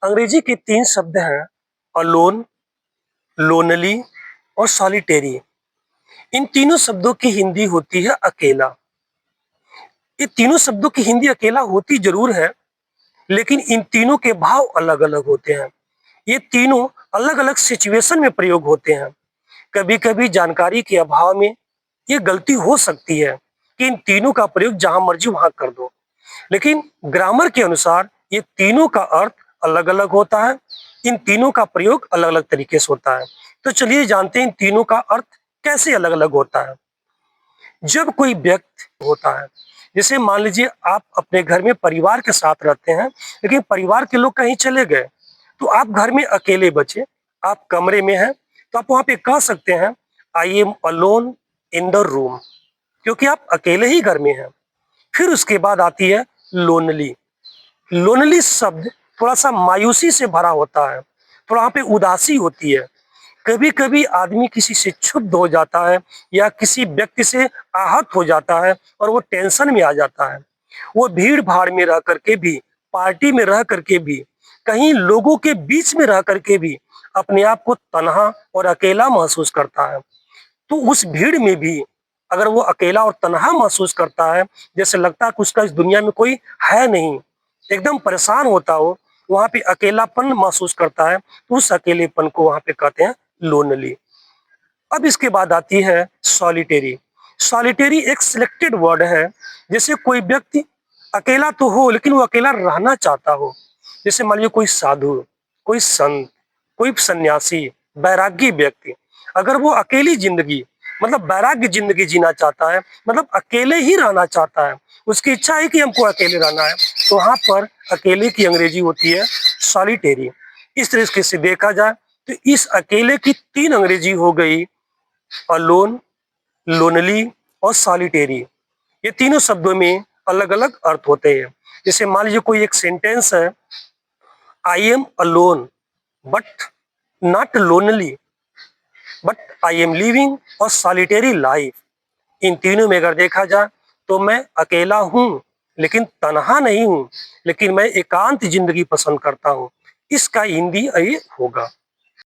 अंग्रेजी के 3 शब्द हैं अलोन, लोनली और सॉलिटेरी। इन तीनों शब्दों की हिंदी होती है अकेला। ये तीनों शब्दों की हिंदी अकेला होती जरूर है, लेकिन इन तीनों के भाव अलग-अलग होते हैं। ये तीनों अलग-अलग सिचुएशन में प्रयोग होते हैं। कभी-कभी जानकारी के अभाव में ये गलती हो सकती है कि इन तीनों का प्रयोग जहां मर्जी वहां कर दो। लेकिन ग्रामर के अनुसार ये तीनों का अर्थ अलग-अलग होता है। इन तीनों का प्रयोग अलग-अलग तरीके से होता है। तो चलिए जानते हैं इन तीनों का अर्थ कैसे अलग-अलग होता है। जब कोई व्यक्ति होता है, जैसे मान लीजिए आप अपने घर में परिवार के साथ रहते हैं, लेकिन परिवार के लोग कहीं चले गए, तो आप घर में अकेले बचे, आप कमरे में हैं, तो आप वहाँ पे कह सकते हैं आई am alone in the room, क्योंकि आप अकेले ही घर में हैं। फिर उसके बाद आती है लोनली। लोनली शब्द थोड़ा-सा मायूसी से भरा होता है, थोड़ा वहाँ पे उदासी होती है। कभी-कभी आदमी किसी से क्षुब्ध हो जाता है या किसी व्यक्ति से आहत हो जाता है और वो टेंशन में आ जाता है। वो भीड़-भाड़ में रह करके भी, पार्टी में रह करके भी, कहीं लोगों के बीच में रह करके भी अपने आप को तन्हा और अकेला महसूस करता है। तो उस भीड़ में भी अगर वो अकेला और तन्हा महसूस करता है, जैसे लगता है कि उसका इस दुनिया में कोई है नहीं, एकदम परेशान होता हो, वहाँ पे अकेलापन महसूस करता है, तो उस अकेलेपन को वहाँ पे कहते हैं लोनली। अब इसके बाद आती है सॉलिटेरी। सॉलिटेरी एक सिलेक्टेड वर्ड है, जैसे कोई व्यक्ति अकेला तो हो लेकिन वो अकेला रहना चाहता हो। जैसे मान लीजिए कोई साधु, कोई संत, कोई सन्यासी, वैरागी व्यक्ति, अगर वो अकेली जिंदगी मतलब वैराग्य जिंदगी जीना चाहता है, मतलब अकेले ही रहना चाहता है, उसकी इच्छा है कि हमको अकेले रहना है, तो वहाँ पर अकेले की अंग्रेजी होती है सॉलिटेरी। इस तरीके से देखा जाए तो इस अकेले की 3 अंग्रेजी हो गई अलोन, लोनली और सॉलिटेरी। ये तीनों शब्दों में अलग-अलग अर्थ होते हैं। जैसे मान लीजिए कोई एक सेंटेंस है I am alone but not lonely but I am living a solitary life. इन तीनों में अगर देखा जाए तो मैं अकेला हूँ लेकिन तन्हा नहीं हूँ, लेकिन मैं एकांत जिंदगी पसंद करता हूँ। इसका हिंदी ये होगा।